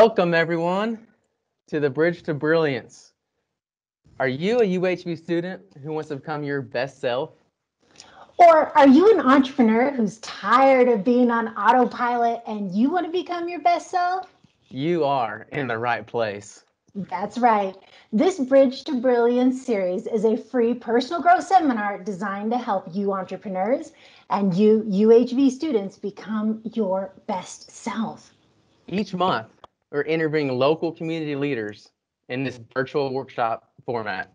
Welcome, everyone, to the Bridge to Brilliance. Are you a UHB student who wants to become your best self? Or are you an entrepreneur who's tired of being on autopilot and you want to become your best self? You are in the right place. That's right. This Bridge to Brilliance series is a free personal growth seminar designed to help you entrepreneurs and you UHB students become your best self. Each month, we're interviewing local community leaders in this virtual workshop format.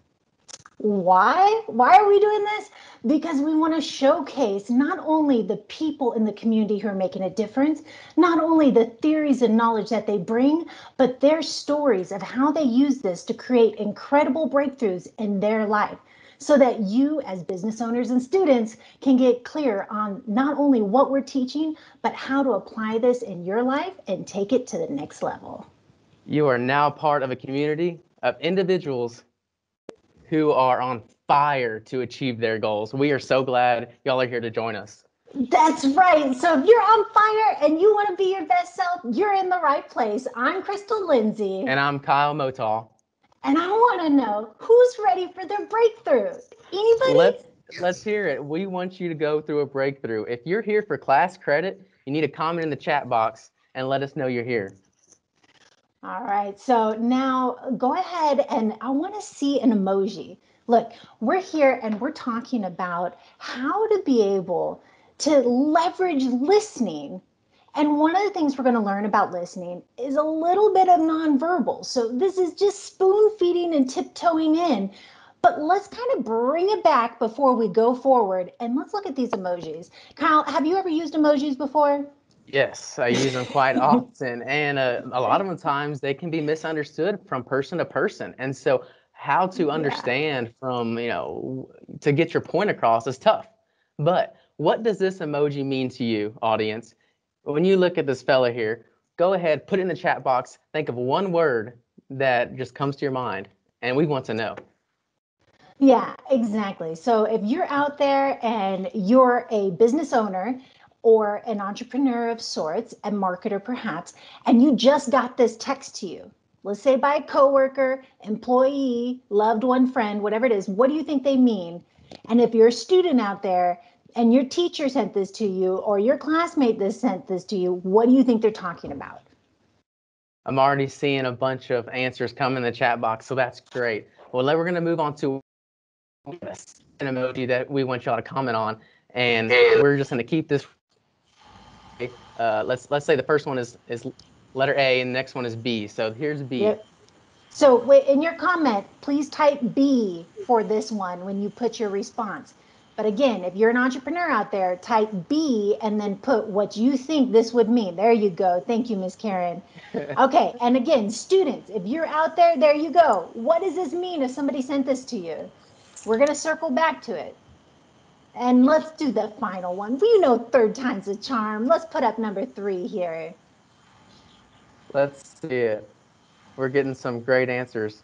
Why? Why are we doing this? Because we want to showcase not only the people in the community who are making a difference, not only the theories and knowledge that they bring, but their stories of how they use this to create incredible breakthroughs in their life so that you as business owners and students can get clear on not only what we're teaching, but how to apply this in your life and take it to the next level. You are now part of a community of individuals who are on fire to achieve their goals. We are so glad y'all are here to join us. That's right. So if you're on fire and you want to be your best self, you're in the right place. I'm Crystal Lindsay. And I'm Kyle Motal. And I want to know who's ready for their breakthrough. Anybody? Let's hear it. We want you to go through a breakthrough. If you're here for class credit, you need to comment in the chat box and let us know you're here. All right. So now go ahead and I want to see an emoji. Look, we're here and we're talking about how to be able to leverage listening. And one of the things we're going to learn about listening is a little bit of nonverbal. So this is just spoon feeding and tiptoeing in. But let's kind of bring it back before we go forward. And let's look at these emojis. Kyle, have you ever used emojis before? Yes, I use them quite often. And a lot of the times they can be misunderstood from person to person. And so how to understand from, to get your point across is tough. But what does this emoji mean to you, audience? When you look at this fella here, go ahead, put it in the chat box. Think of one word that just comes to your mind, and we want to know. Yeah, exactly. So if you're out there and you're a business owner or an entrepreneur of sorts, a marketer perhaps, and you just got this text to you, let's say by a coworker, employee, loved one, friend, whatever it is, what do you think they mean? And if you're a student out there and your teacher sent this to you or your classmate sent this to you, what do you think they're talking about? I'm already seeing a bunch of answers come in the chat box, so that's great. Well, we're going to move on to an emoji that we want y'all to comment on, and we're just going to keep this. Let's say the first one is letter A, and the next one is B. So here's B. Yep. So in your comment, please type B for this one when you put your response. But again, if you're an entrepreneur out there, type B and then put what you think this would mean. There you go. Thank you, Miss Karen. Okay, and again, students, if you're out there, there you go. What does this mean if somebody sent this to you? We're going to circle back to it. And let's do the final one. You know, third time's a charm. Let's put up number 3 here. Let's see it. We're getting some great answers.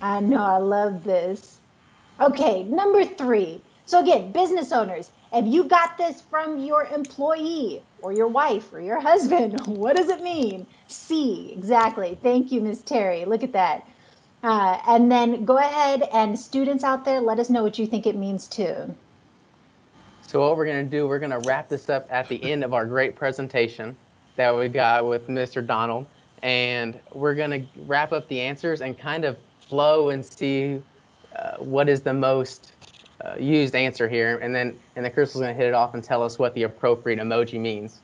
I know, I love this. Okay, number 3. So again, business owners, if you got this from your employee or your wife or your husband, what does it mean? C, exactly. Thank you, Miss Terry. Look at that. And then go ahead and students out there, let us know what you think it means too. So what we're going to do, we're going to wrap this up at the end of our great presentation that we got with Mr. Donald. And we're going to wrap up the answers and kind of flow and see what is the most used answer here. And then Crystal's going to hit it off and tell us what the appropriate emoji means.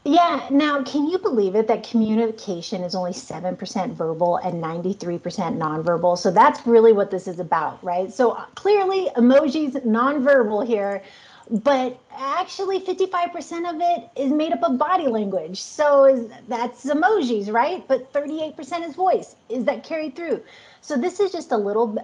Yeah, now can you believe it that communication is only 7% verbal and 93% nonverbal? So that's really what this is about, right? So clearly emojis nonverbal here, but actually 55% of it is made up of body language. So that's emojis, right? But 38% is voice. Is that carried through? So this is just a little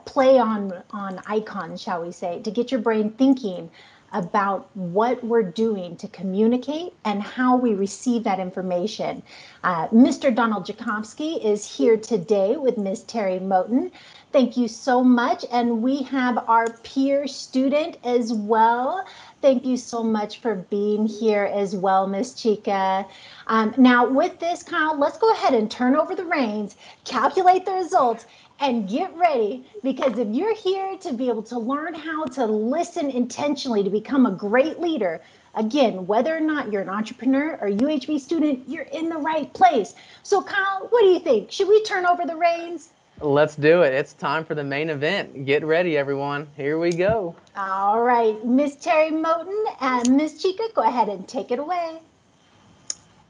play on icons, shall we say, to get your brain thinking about what we're doing to communicate and how we receive that information. Mr. Donald Jakovsky is here today with Ms. Terry Moten. Thank you so much. And we have our peer student as well. Thank you so much for being here as well, Miss Chica. Now, with this, Kyle, let's go ahead and turn over the reins, calculate the results, and get ready, because if you're here to be able to learn how to listen intentionally to become a great leader, again, whether or not you're an entrepreneur or UHB student, you're in the right place. So, Kyle, what do you think? Should we turn over the reins? Let's do it. It's time for the main event. Get ready, everyone. Here we go. All right, Miss Terry Moten and Miss Chica, go ahead and take it away.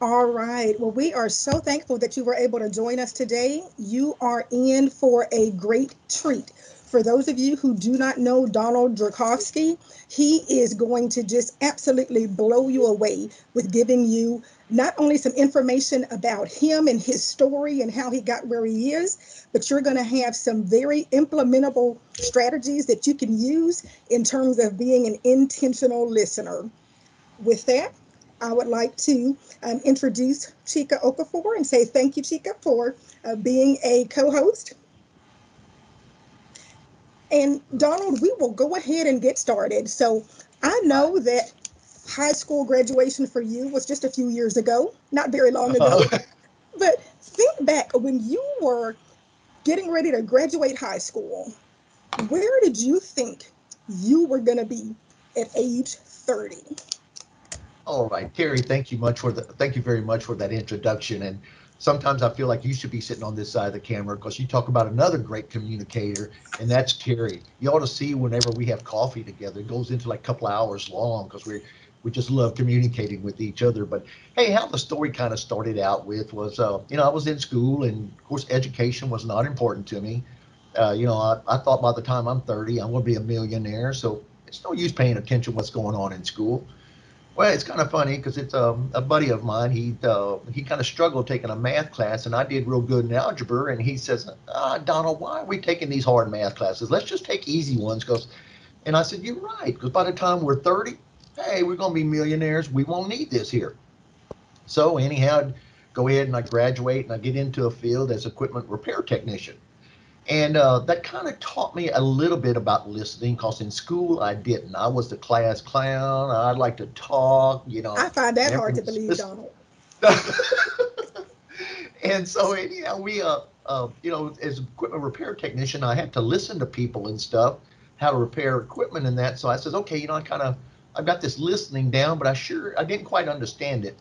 All right. Well, we are so thankful that you were able to join us today. You are in for a great treat. For those of you who do not know Donald Drakowski, he is going to just absolutely blow you away with giving you not only some information about him and his story and how he got where he is, but you're going to have some very implementable strategies that you can use in terms of being an intentional listener. With that, I would like to introduce Chica Okafor and say thank you, Chica, for being a co-host. And Donald, we will go ahead and get started. So I know that high school graduation for you was just a few years ago, not very long ago. But think back when you were getting ready to graduate high school, where did you think you were going to be at age 30? All right, Terry, thank you very much for that introduction. And sometimes I feel like you should be sitting on this side of the camera because you talk about another great communicator, and that's Terry. You ought to see whenever we have coffee together, it goes into like a couple of hours long because we just love communicating with each other. But hey, how the story kind of started out with was, I was in school, and of course, education was not important to me. I thought by the time I'm 30, I'm going to be a millionaire, so it's no use paying attention to what's going on in school. Well, it's kind of funny because it's a buddy of mine. He kind of struggled taking a math class, and I did real good in algebra. And he says, Donald, why are we taking these hard math classes? Let's just take easy ones. Because, and I said, you're right. Because by the time we're 30, hey, we're going to be millionaires. We won't need this here. So anyhow, I'd go ahead and I graduate and I get into a field as equipment repair technician. And that kind of taught me a little bit about listening because in school I didn't. I was the class clown. I'd like to talk, I find that never hard to was believe, listening. Donald. And so anyhow, as equipment repair technician, I had to listen to people and stuff, how to repair equipment and that. So I says, okay, I've got this listening down, but I didn't quite understand it.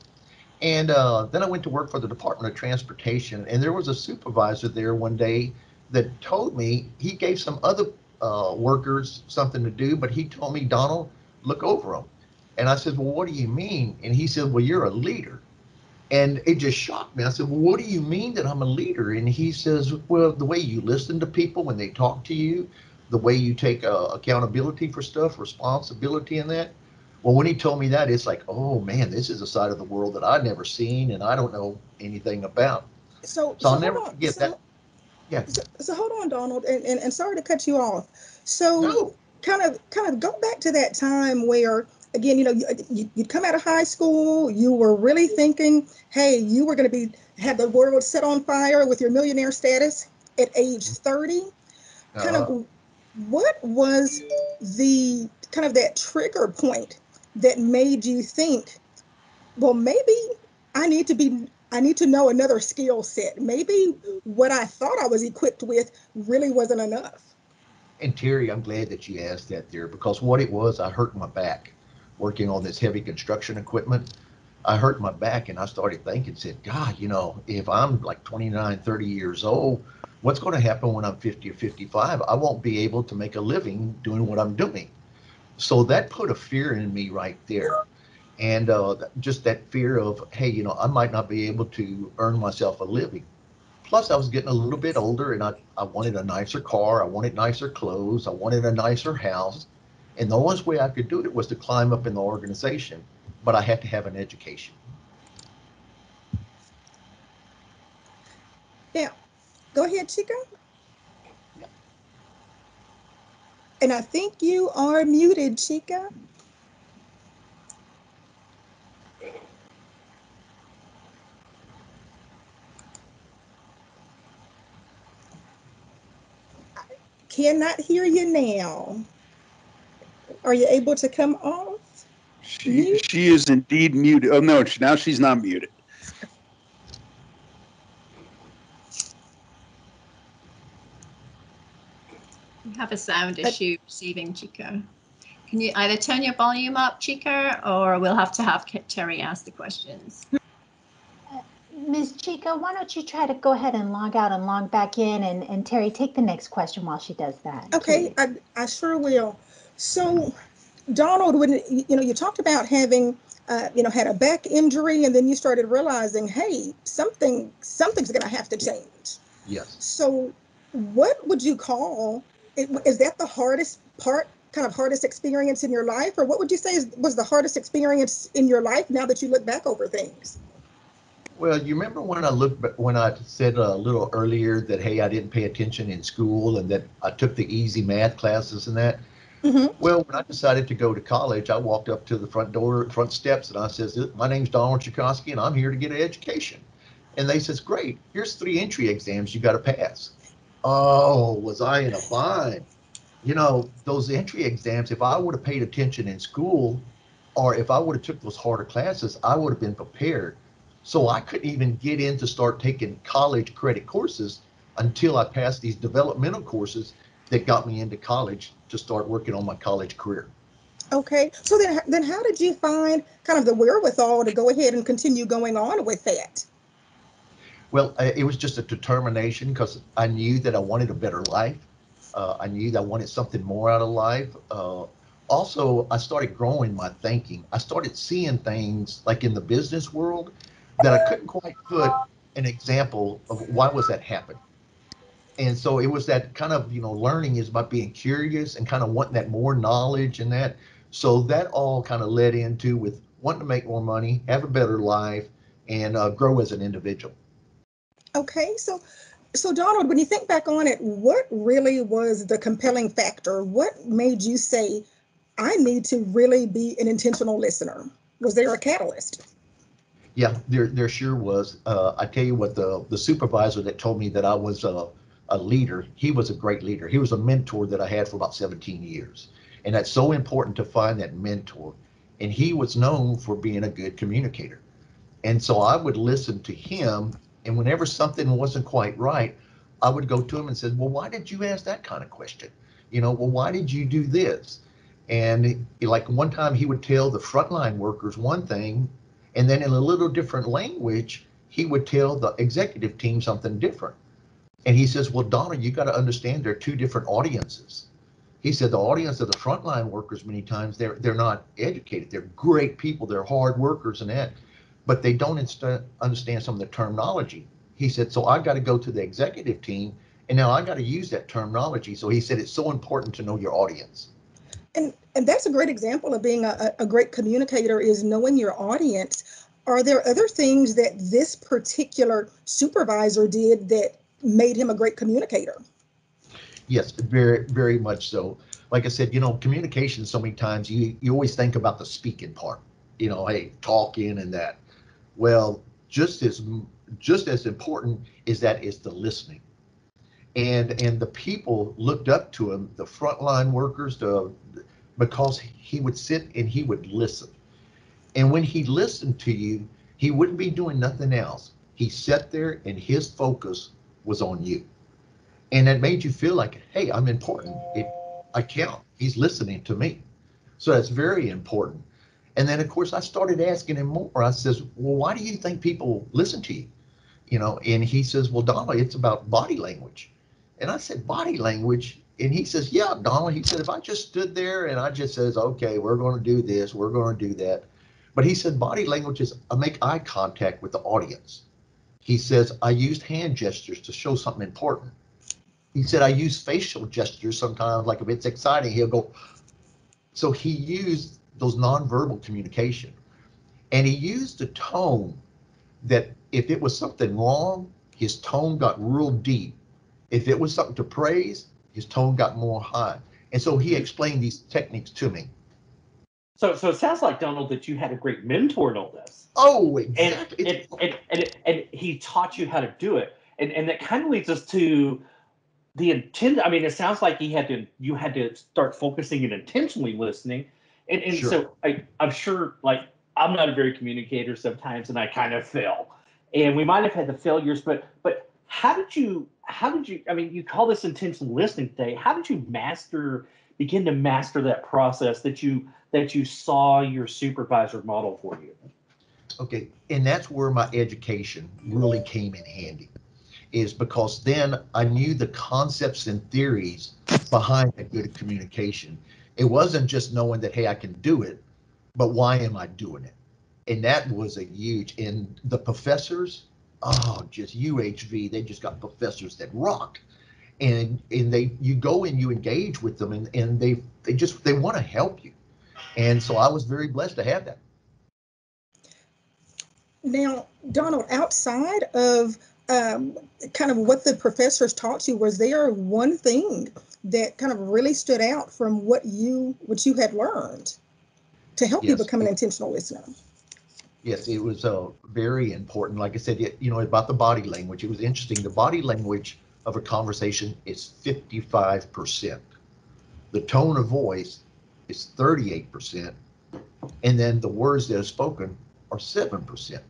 And then I went to work for the Department of Transportation, and there was a supervisor there one day that told me he gave some other workers something to do, but he told me, Donald, look over them. And I said, well, what do you mean? And he said, well, you're a leader. And it just shocked me. I said, well, what do you mean that I'm a leader? And he says, well, the way you listen to people when they talk to you, the way you take accountability for stuff, responsibility in that. Well, when he told me that, it's like, oh man, this is a side of the world that I've never seen and I don't know anything about. So, So so I'll hold never on. forget that. Yeah, So hold on, Donald, and sorry to cut you off. So no, kind of go back to that time where again, you'd come out of high school, you were really thinking, hey, you were going to be have the world set on fire with your millionaire status at age 30. Kind uh, of what was the kind of that trigger point that made you think, well, maybe I need to know another skill set. Maybe what I thought I was equipped with really wasn't enough. and Terry, I'm glad that you asked that there because what it was, I hurt my back working on this heavy construction equipment. I hurt my back and I started thinking, said, God, if I'm like 29, 30 years old, what's going to happen when I'm 50 or 55? I won't be able to make a living doing what I'm doing. So that put a fear in me right there. And just that fear of, hey, I might not be able to earn myself a living. Plus, I was getting a little bit older and I wanted a nicer car. I wanted nicer clothes. I wanted a nicer house. And the only way I could do it was to climb up in the organization, but I had to have an education. Now, go ahead, Chica. And I think you are muted, Chica. cannot hear you now. Are you able to come off? She is indeed muted. Oh no, now she's not muted. We have a sound issue receiving, Chico. Can you either turn your volume up, Chico, or we'll have to have Terry ask the questions. Ms. Chica, why don't you try to go ahead and log out and log back in, and Terry, take the next question while she does that. Okay, I sure will. So, Donald, when you talked about having had a back injury, and then you started realizing, hey, something's going to have to change. Yes. So, what would you call it? Is that the hardest part, kind of hardest experience in your life, or what would you say was the hardest experience in your life now that you look back over things? Well, you remember when I said a little earlier that, hey, I didn't pay attention in school and that I took the easy math classes and that? Mm-hmm. Well, when I decided to go to college, I walked up to the front steps, and I says, my name's Donald Tchaikovsky, and I'm here to get an education. And they says, great, here's 3 entry exams you got to pass. Oh, was I in a bind? Those entry exams, if I would have paid attention in school, or if I would have took those harder classes, I would have been prepared. So I couldn't even get in to start taking college credit courses until I passed these developmental courses that got me into college to start working on my college career. Okay, so then how did you find kind of the wherewithal to go ahead and continue going on with that? Well, it was just a determination because I knew that I wanted a better life. I knew that I wanted something more out of life. Also, I started growing my thinking. I started seeing things like in the business world that I couldn't quite put an example of why was that happening. And so it was that kind of, learning is about being curious and kind of wanting that more knowledge and that. So that all kind of led into with wanting to make more money, have a better life, and grow as an individual. Okay, so Donald, when you think back on it, what really was the compelling factor? What made you say, I need to really be an intentional listener? Was there a catalyst? Yeah, there sure was. I tell you what, the supervisor that told me that I was a leader, he was a great leader. He was a mentor that I had for about 17 years. And that's so important to find that mentor. And he was known for being a good communicator. And so I would listen to him. And whenever something wasn't quite right, I would go to him and say, well, why did you ask that kind of question? Well, why did you do this? And like one time he would tell the frontline workers one thing, and then in a little different language, he would tell the executive team something different. And he says, well, Donna, you got to understand there are 2 different audiences. He said the audience of the frontline workers, many times they're not educated. They're great people. They're hard workers and that, but they don't understand some of the terminology. He said, so I got to go to the executive team, and now I got to use that terminology. So he said, it's so important to know your audience. And that's a great example of being a great communicator, is knowing your audience. Are there other things that this particular supervisor did that made him a great communicator? Yes, very, very much so. Like I said, communication, so many times you always think about the speaking part, hey, talking and that. Well, just as important is that is the listening. And the people looked up to him, the frontline workers, because he would sit and he would listen. And when he listened to you, he wouldn't be doing nothing else. He sat there and his focus was on you. And it made you feel like, hey, I'm important. I count. He's listening to me. So that's very important. And then, of course, I started asking him more. I says, well, why do you think people listen to you? And he says, well, Donald, it's about body language. And I said, body language? And he says, yeah, Donald. He said, if I just stood there and I just says, okay, we're going to do this, we're going to do that. But he said, body language is I make eye contact with the audience. He says, I used hand gestures to show something important. He said, I use facial gestures sometimes, like if it's exciting, he'll go. So he used those nonverbal communication. And he used a tone that if it was something wrong, his tone got real deep. If it was something to praise, his tone got more high. And so he explained these techniques to me. So it sounds like, Donald, that you had a great mentor in all this. Oh, exactly. And he taught you how to do it. And that kind of leads us to the intent, I mean, it sounds like you had to start focusing and intentionally listening. And Sure. so I'm sure, like, I'm not a very communicator sometimes, and I kind of fail. And we might have had the failures, but how did you, I mean, you call this intentional listening today. How did you begin to master that process that you saw your supervisor model for you? Okay, and that's where my education really came in handy, is because then I knew the concepts and theories behind a good communication. It wasn't just knowing that, hey, I can do it, but why am I doing it? And that was a huge, and the professors, oh, just UHV, they just got professors that rock. And you go and you engage with them, and they want to help you. And so I was very blessed to have that. Now, Donald, outside of kind of what the professors taught you, was there one thing that kind of really stood out from what you had learned to help you Yes. become an intentional listener? Yes, it was very important. Like I said, about the body language, it was interesting. The body language of a conversation is 55%. The tone of voice is 38%. And then the words that are spoken are 7%.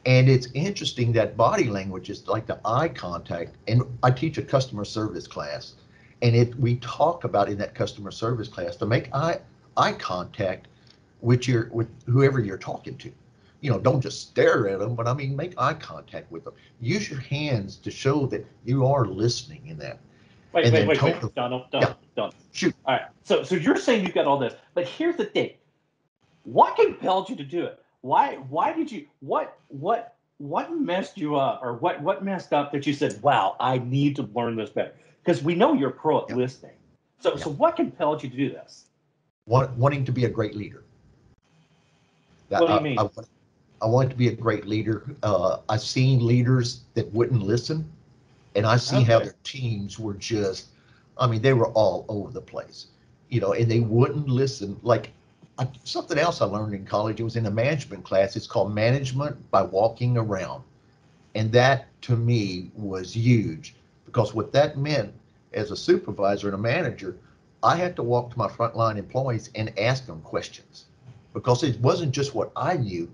And it's interesting that body language is like the eye contact. And I teach a customer service class, and we talk about in that customer service class to make eye contact with whoever you're talking to. Don't just stare at them, but I mean, make eye contact with them. Use your hands to show that you are listening in that. Wait, Donald, yeah. Donald. Shoot. All right. So you're saying you've got all this, but here's the thing. What compelled you to do it? Why did you, what messed you up, or what messed up that you said, wow, I need to learn this better? Because we know you're pro at listening. So what compelled you to do this? Wanting to be a great leader. What do you mean? I wanted to be a great leader. I've seen leaders that wouldn't listen, and I see how their teams were just, I mean, they were all over the place, and they wouldn't listen. Like, something else I learned in college, it was in a management class. It's called Management by Walking Around. And that, to me, was huge, because what that meant as a supervisor and a manager, I had to walk to my frontline employees and ask them questions, because it wasn't just what I knew.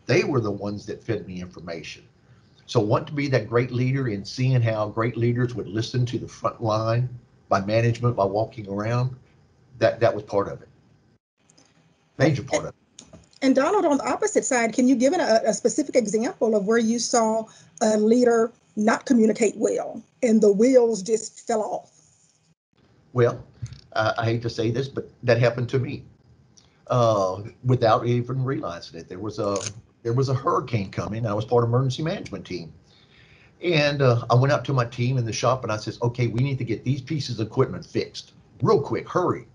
They were the ones that fed me information. So want to be that great leader, and seeing how great leaders would listen to the front line by management by walking around, that was part of it. Major part of it. And Donald, on the opposite side, can you give a specific example of where you saw a leader not communicate well and the wheels just fell off? Well, I hate to say this, but that happened to me without even realizing it. There was a hurricane coming. I was part of the emergency management team. And I went out to my team in the shop and I says, okay, we need to get these pieces of equipment fixed real quick, hurry.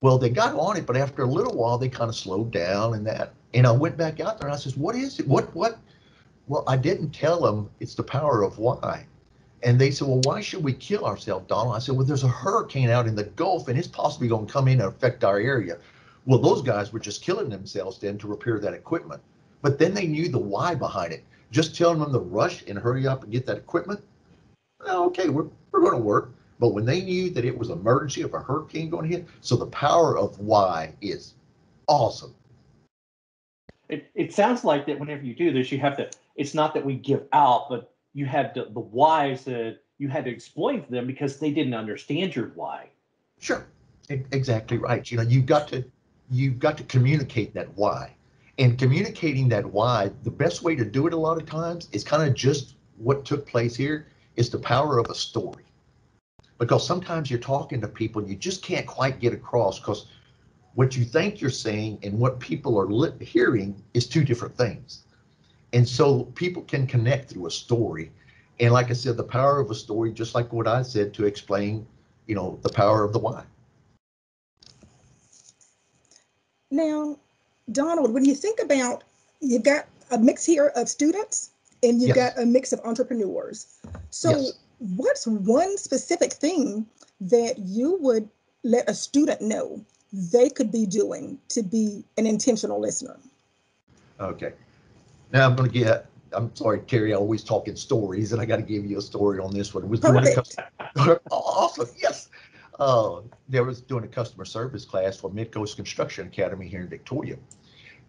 Well, they got on it, but after a little while, they kind of slowed down and that. And I went back out there and I says, what is it? What? Well, I didn't tell them it's the power of why. And they said, well, why should we kill ourselves, Donald? I said, well, there's a hurricane out in the Gulf and it's possibly going to come in and affect our area. Well, those guys were just killing themselves then to repair that equipment. But then they knew the why behind it. Just telling them to rush and hurry up and get that equipment. Well, okay, we're going to work. But when they knew that it was an emergency of a hurricane going to hit, so the power of why is awesome. It sounds like that whenever you do this, you have to, it's not that we give out, but you had to, the whys that you had to explain to them because they didn't understand your why. Sure, exactly right. You've got to communicate that why. And communicating that why, the best way to do it a lot of times is kind of just what took place here is the power of a story. Because sometimes you're talking to people and you just can't quite get across, because what you think you're saying and what people are hearing is two different things. And so people can connect through a story. And like I said, the power of a story, just like what I said, to explain, the power of the why. Now, Donald, when you think about, you've got a mix here of students and you've got a mix of entrepreneurs. So what's one specific thing that you would let a student know they could be doing to be an intentional listener? Okay. Now I'm going to I'm sorry, Terry, I always talk in stories, and I got to give you a story on this one. It was doing awesome, yes. There was doing a customer service class for Midcoast Construction Academy here in Victoria.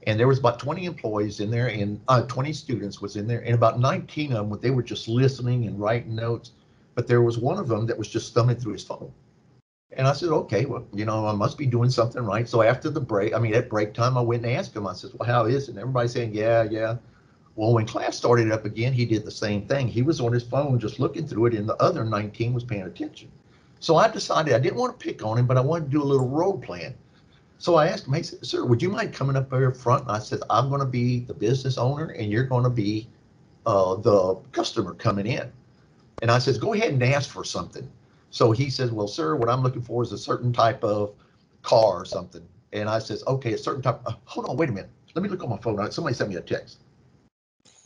And there was about 20 employees in there, and 20 students was in there, and about 19 of them, they were just listening and writing notes. But there was one of them that was just thumbing through his phone. And I said, okay, well, I must be doing something right. So after the break, at break time, I went and asked him. I said, well, how is it? And everybody's saying, yeah. Well, when class started up again, he did the same thing. He was on his phone just looking through it, and the other 19 was paying attention. So I decided I didn't want to pick on him, but I wanted to do a little role playing. So I asked him, I said, sir, would you mind coming up here front? And I said, I'm going to be the business owner, and you're going to be the customer coming in. And I said, go ahead and ask for something. So he says, well, sir, what I'm looking for is a certain type of car or something. And I says, okay, a certain type. Hold on, wait a minute. Let me look on my phone. Somebody sent me a text.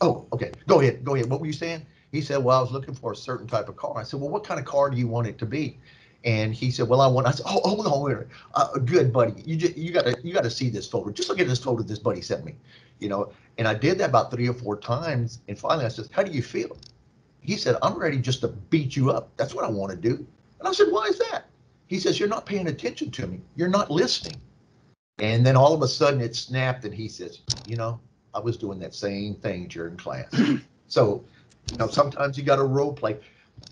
Oh, okay. Go ahead. What were you saying? He said, well, I was looking for a certain type of car. I said, well, what kind of car do you want it to be? And he said, well, I said, oh, hold on, wait a minute. Good, buddy. You got to see this photo. Just look at this photo this buddy sent me, And I did that about 3 or 4 times. And finally I said, how do you feel? He said, I'm ready just to beat you up. That's what I want to do. And I said, why is that? He says, you're not paying attention to me. You're not listening. And then all of a sudden it snapped, and he says, I was doing that same thing during class. So, sometimes you got to role play.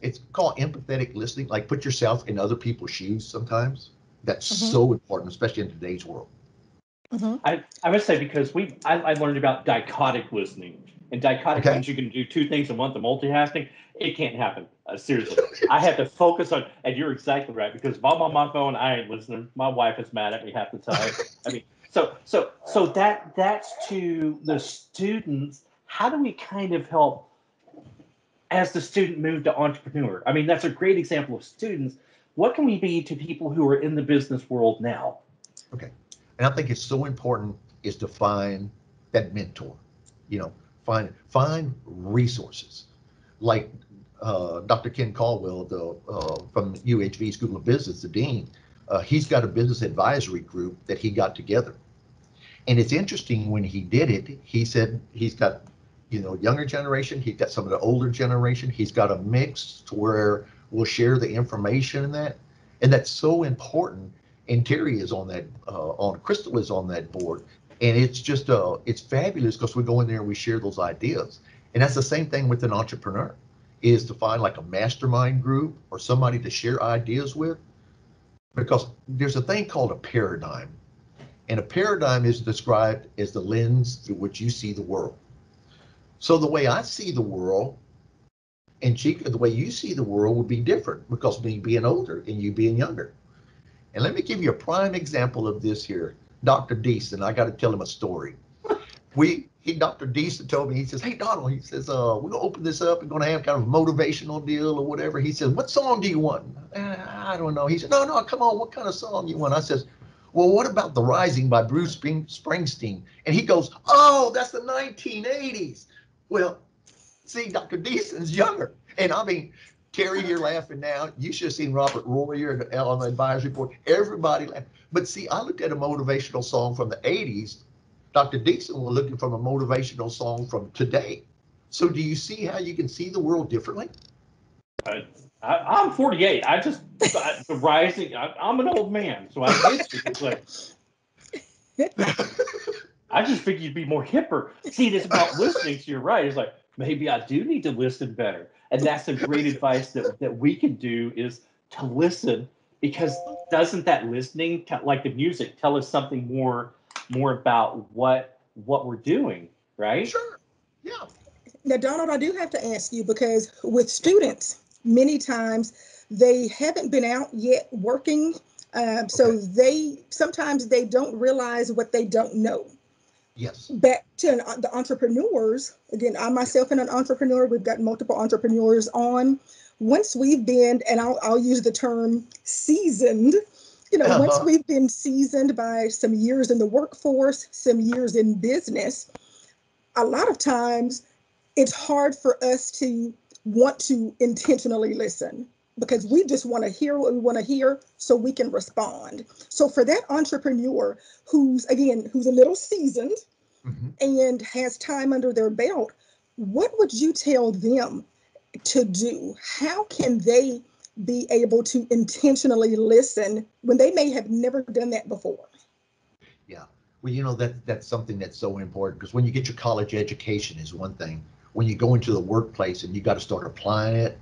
It's called empathetic listening, like put yourself in other people's shoes sometimes. That's so important, especially in today's world. I would say because I learned about dichotic listening, and dichotic means you can do 2 things at once. The multitasking, it can't happen. Seriously, I have to focus on. And you're exactly right, because if I'm on my phone, I ain't listening. My wife is mad at me half the time. So that's to the students. How do we kind of help as the student move to entrepreneur? That's a great example of students. What can we be to people who are in the business world now? Okay. And I think it's so important is to find that mentor, find resources. Like Dr. Ken Caldwell, from UHV School of Business, the dean, he's got a business advisory group that he got together. And it's interesting, when he did it, he said he's got, younger generation, he's got some of the older generation, he's got a mix to where we'll share the information in that. And that's so important. And Terry is on that, Crystal is on that board. And it's just, it's fabulous, because we go in there and we share those ideas. And that's the same thing with an entrepreneur, is to find like a mastermind group or somebody to share ideas with. Because there's a thing called a paradigm. And a paradigm is described as the lens through which you see the world. So the way I see the world, and Chica, the way you see the world would be different, because me being older and you being younger. And let me give you a prime example of this here. Dr. Deason, I got to tell him a story. Dr. Deason told me, he says, hey, Donald, he says, we're going to open this up and going to have kind of a motivational deal or whatever. He says, what song do you want? I don't know. He said, no, come on. What kind of song you want? I says, well, what about The Rising by Bruce Springsteen? And he goes, oh, that's the 1980s. Well, see, Dr. Deason's younger. And Terry, you're laughing now. You should have seen Robert Royer on the advisory board. Everybody laughed. But see, I looked at a motivational song from the 80s. Dr. Deason was looking from a motivational song from today. So do you see how you can see the world differently? I'm 48. The Rising, I'm an old man, so I get you. It's like, I just figured you'd be more hipper. See, it's about listening, so you're right. It's like, maybe I do need to listen better. And that's some great advice that we can do, is to listen, because doesn't that listening, like the music, tell us something more about what we're doing, right? Sure. Yeah. Now, Donald, I do have to ask you, because with students, many times they haven't been out yet working. So sometimes they don't realize what they don't know. Yes. Back to the entrepreneurs, again, I myself am an entrepreneur. We've got multiple entrepreneurs on. Once we've been, and I'll use the term seasoned, once we've been seasoned by some years in the workforce, some years in business, a lot of times it's hard for us to want to intentionally listen, because we just want to hear what we want to hear so we can respond. So for that entrepreneur who's a little seasoned and has time under their belt, what would you tell them to do? How can they be able to intentionally listen when they may have never done that before? Yeah. Well, that's something that's so important, because when you get your college education is one thing. When you go into the workplace and you got to start applying it.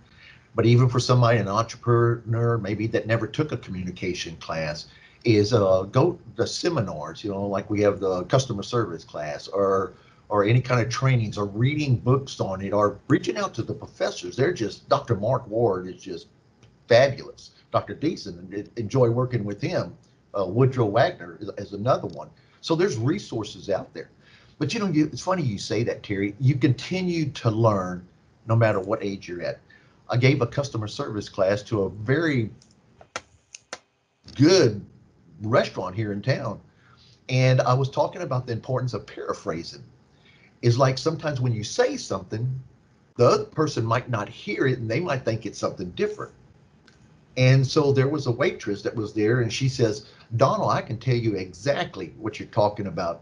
But even for somebody, an entrepreneur, maybe that never took a communication class, is go to seminars, like we have the customer service class, or any kind of trainings, or reading books on it, or reaching out to the professors. They're just, Dr. Mark Ward is just fabulous. Dr. Deason, enjoy working with him. Woodrow Wagner is another one. So there's resources out there. But it's funny you say that, Terry. You continue to learn no matter what age you're at. I gave a customer service class to a very good restaurant here in town, and I was talking about the importance of paraphrasing. It's like sometimes when you say something, the other person might not hear it and they might think it's something different. And so there was a waitress that was there, and she says, "Donald, I can tell you exactly what you're talking about."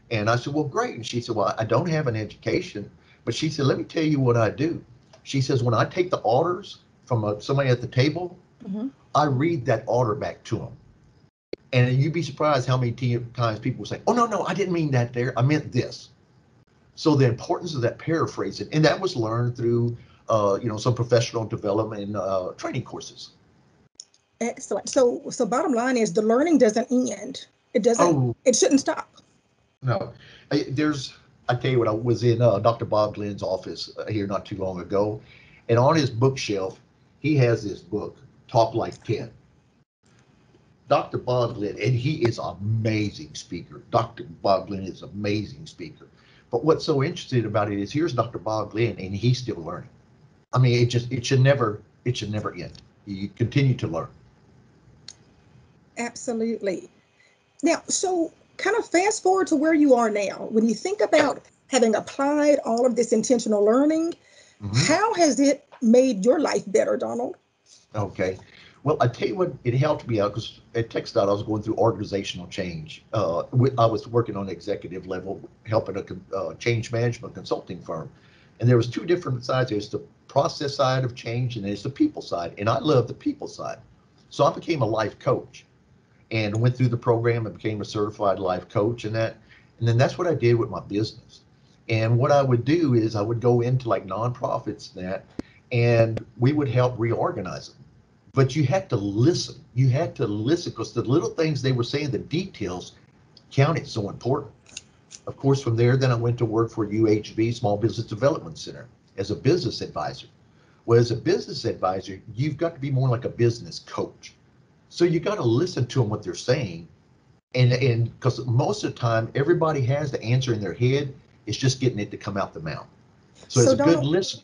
And I said, "Well, great." And she said, "Well, I don't have an education," but she said, "Let me tell you what I do." She says, "When I take the orders from somebody at the table, Mm-hmm. I read that order back to them. And you'd be surprised how many times people say, 'Oh, no, I didn't mean that there. I meant this.'" So the importance of that paraphrasing, and that was learned through, some professional development training courses. Excellent. So bottom line is the learning doesn't end. It doesn't. Oh, It shouldn't stop. no. I tell you what, I was in Dr. Bob Glenn's office here not too long ago, and on his bookshelf, he has this book, Talk Like 10. Dr. Bob Glenn, and he is an amazing speaker. Dr. Bob Glenn is an amazing speaker. But what's so interesting about it is, here's Dr. Bob Glenn, and he's still learning. I mean, it should never end. You continue to learn. Absolutely. Now, so kind of fast forward to where you are now. When you think about having applied all of this intentional learning, how has it made your life better, Donald? Okay. Well, I tell you what, it helped me out, because at TechStyle, I was going through organizational change. I was working on executive level, helping a change management consulting firm. And there was two different sides. There's the process side of change, and there's the people side. And I love the people side. So I became a life coach and went through the program and became a certified life coach and that. And then that's what I did with my business. And what I would do is I would go into like nonprofits and we would help reorganize them. But you had to listen. You had to listen, because the little things they were saying, the details counted so important. Of course, from there, then I went to work for UHB, Small Business Development Center, as a business advisor. Well, as a business advisor, you've got to be more like a business coach. So you got to listen to them, what they're saying. And because most of the time, everybody has the answer in their head. It's just getting it to come out the mouth. So as a good listener.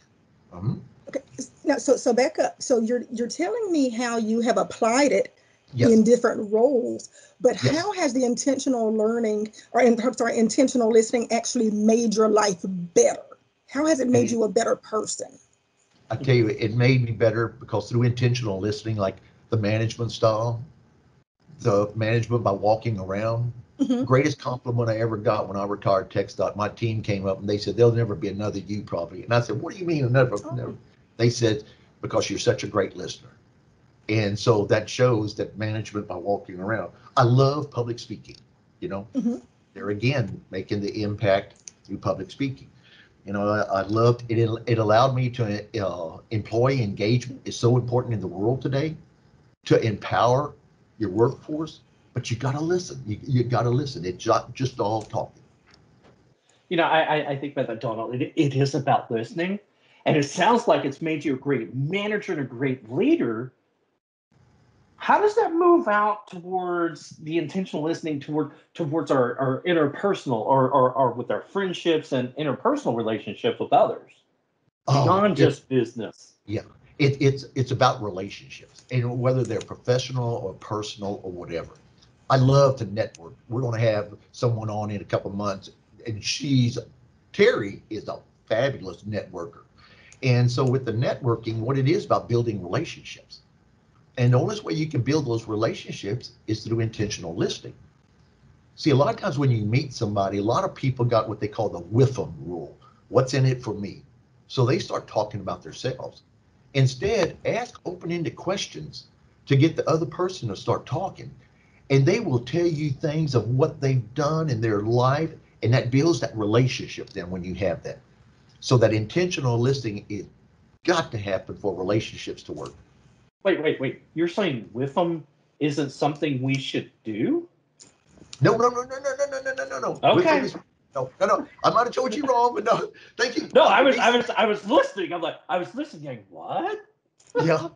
Okay, now so back up. So you're telling me how you have applied it Yes. in different roles, but Yes. how has the intentional learning, intentional listening actually made your life better? How has it made you a better person? I tell you, it made me better because through intentional listening, like the management style, the management by walking around. Greatest compliment I ever got when I retired TechStop, my team came up and they said, "There'll never be another you, probably." And I said, "What do you mean never? They said, "Because you're such a great listener." And so that shows that management by walking around. I love public speaking, There again, making the impact through public speaking. I loved it. It allowed me to, employee engagement is so important in the world today, to empower your workforce, but you got to listen. You got to listen. It's not just all talking. I think about that, Donald. It is about listening, and it sounds like it's made you a great manager and a great leader. How does that move out towards the intentional listening towards our interpersonal or with our friendships and interpersonal relationships with others beyond just business? Yeah, it's about relationships, and whether they're professional or personal or whatever. I love to network. We're going to have someone on in a couple of months, and Terry is a fabulous networker. And so with the networking, what it is about building relationships. And the only way you can build those relationships is through intentional listening. See, a lot of times when you meet somebody, a lot of people got what they call the WIFM rule. What's in it for me? So they start talking about themselves. Instead, ask open-ended questions to get the other person to start talking. And they will tell you things of what they've done in their life, and that builds that relationship then when you have that. So that intentional listening is got to happen for relationships to work. Wait. You're saying with them isn't something we should do? No. Okay. No. I might have told you wrong, but no. Thank you. No, I was listening. I was listening. Going, what? Yeah.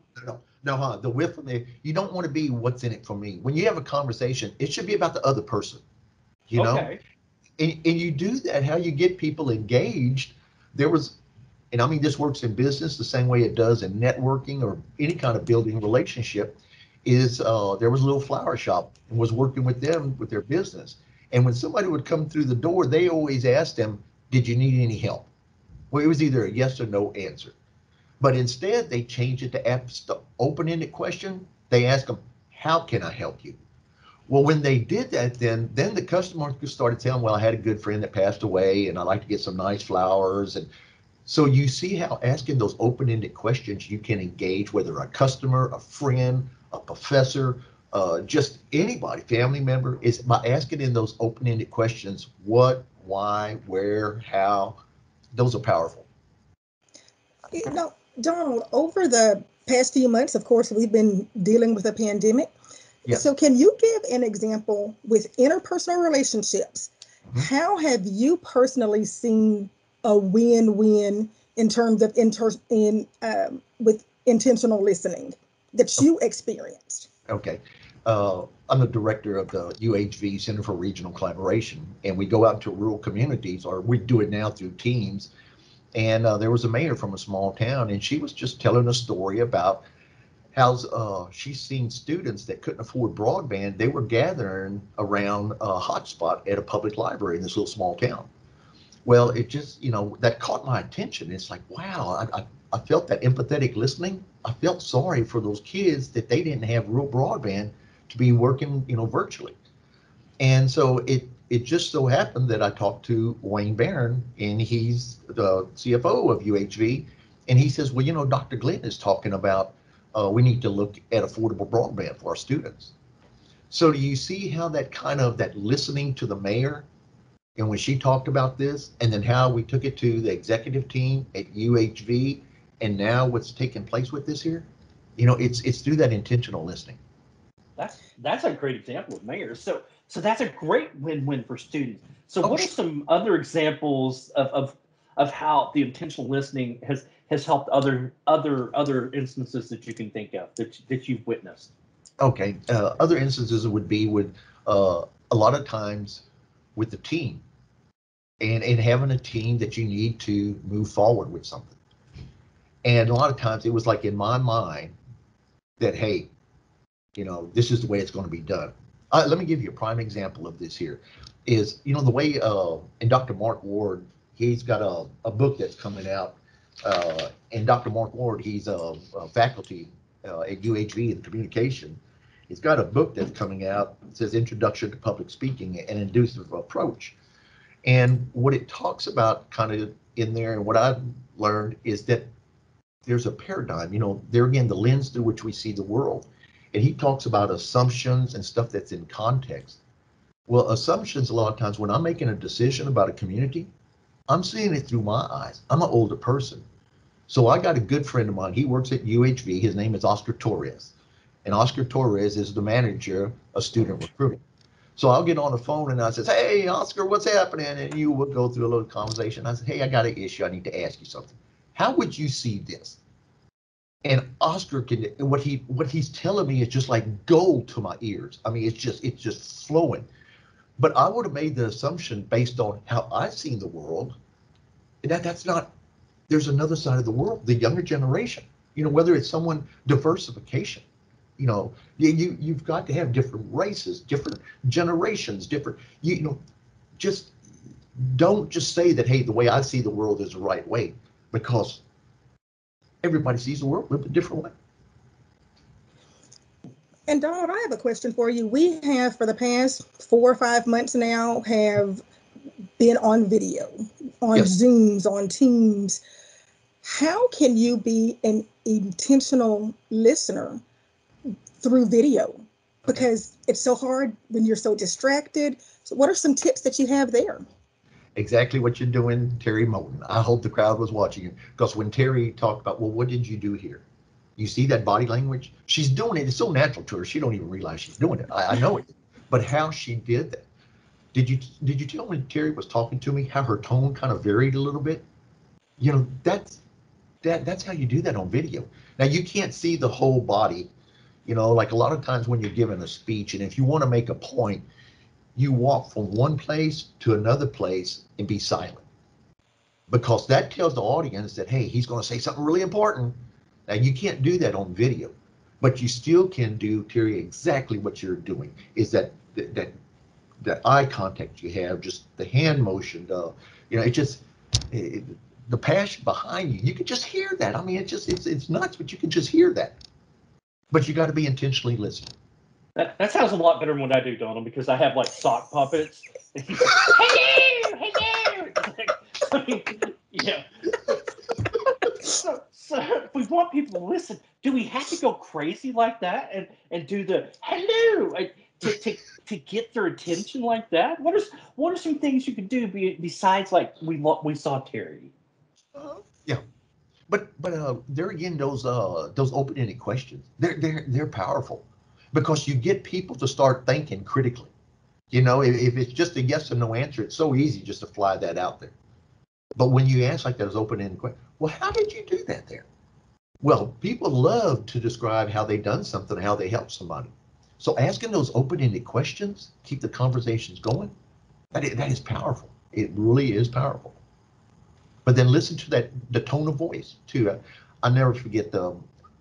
No. The with them, you don't want to be what's in it for me. When you have a conversation, it should be about the other person. You know, Okay. and you do that. How you get people engaged. There was, and I mean, this works in business the same way it does in networking or any kind of building relationship. Is there was a little flower shop and was working with them with their business. And when somebody would come through the door, they always asked them, "Did you need any help?" Well, it was either a yes or no answer. But instead, they changed it to ask the open-ended question. They ask them, "How can I help you?" Well, when they did that, then the customer started telling, "Well, I had a good friend that passed away, and I like to get some nice flowers." And so you see how asking those open-ended questions, you can engage whether a customer, a friend, a professor, just anybody, family member, is by asking in those open-ended questions, what, why, where, how. Those are powerful. Donald, over the past few months, of course, we've been dealing with a pandemic. Yes. So can you give an example with interpersonal relationships? Mhm. How have you personally seen a win-win in terms of with intentional listening that you experienced? Okay. I'm the director of the UHV Center for Regional Collaboration, and we go out to rural communities, or we do it now through teams. And there was a mayor from a small town, and she was just telling a story about how she's seen students that couldn't afford broadband. They were gathering around a hotspot at a public library in this little small town. Well, it just, that caught my attention. It's like, wow, I felt that empathetic listening. I felt sorry for those kids that they didn't have real broadband to be working, virtually. And so it just so happened that I talked to Wayne Barron, and he's the CFO of UHV, and he says, well, Dr. Glenn is talking about we need to look at affordable broadband for our students. So do you see how that listening to the mayor, and when she talked about this, and then how we took it to the executive team at UHV, and now what's taking place with this here, it's through that intentional listening. That's a great example of mayors. So that's a great win-win for students. So Oh, what are some other examples of how the intentional listening has helped other instances that you can think of that you've witnessed? Okay. Other instances would be with a lot of times with the team, and having a team that you need to move forward with something. And a lot of times it was like in my mind that, hey, this is the way it's going to be done. Let me give you a prime example of this here is, the way, and Dr. Mark Ward, he's got a book that's coming out. And Dr. Mark Ward, he's a faculty at UHV in communication. He's got a book that's coming out. It says Introduction to Public Speaking, an Inducive Approach. And what it talks about kind of in there, and what I've learned is that there's a paradigm, there again, the lens through which we see the world. And he talks about assumptions and stuff that's in context. Well, assumptions, a lot of times when I'm making a decision about a community, I'm seeing it through my eyes. I'm an older person. So I got a good friend of mine. He works at UHV. His name is Oscar Torres. And Oscar Torres is the manager of student recruiting. So I'll get on the phone and I says, hey, Oscar, what's happening? And you would go through a little conversation. I said, hey, I got an issue. I need to ask you something. How would you see this? And Oscar what he's telling me is just like gold to my ears. I mean, it's just flowing. But I would have made the assumption based on how I've seen the world, that's not, there's another side of the world, the younger generation, whether it's someone diversification, you've got to have different races, different generations, different, just don't just say that, hey, the way I see the world is the right way, because everybody sees the world a little bit different way. And Donald, I have a question for you. We have, for the past 4 or 5 months now, have been on video. on Yes. Zooms, on Teams. How can you be an intentional listener through video? Because it's so hard when you're so distracted. So what are some tips that you have there? Exactly what you're doing, Terry Moten. I hope the crowd was watching you, because when Terry talked about, well, what did you do here? You see that body language? She's doing it. It's so natural to her. She don't even realize she's doing it. I know it. But how she did that. Did you tell when Terry was talking to me how her tone kind of varied a little bit? You know, that's how you do that on video. Now you can't see the whole body, you know, like a lot of times when you're giving a speech, and if you want to make a point, you walk from one place to another place and be silent, because that tells the audience that, hey, he's going to say something really important. Now you can't do that on video, but you still can do, Terry, exactly what you're doing, is that eye contact you have, just the hand motion, you know, the passion behind you. You can just hear that. I mean, it's nuts, but you can just hear that. But you got to be intentionally listening. That sounds a lot better than what I do, Donald, because I have like sock puppets. And he's like, hello. I mean, yeah. So if we want people to listen, do we have to go crazy like that and do the hello to get their attention like that? What are some things you could do besides like we saw Terry? Yeah, but there again, those open-ended questions, they're powerful, because you get people to start thinking critically. You know, if it's just a yes or no answer, it's so easy just to fly that out there. But when you ask like those open-ended questions, well, how did you do that there? Well, people love to describe how they done something, how they helped somebody. So asking those open-ended questions, keep the conversations going. That is powerful. It really is powerful. But then listen to the tone of voice too. I never forget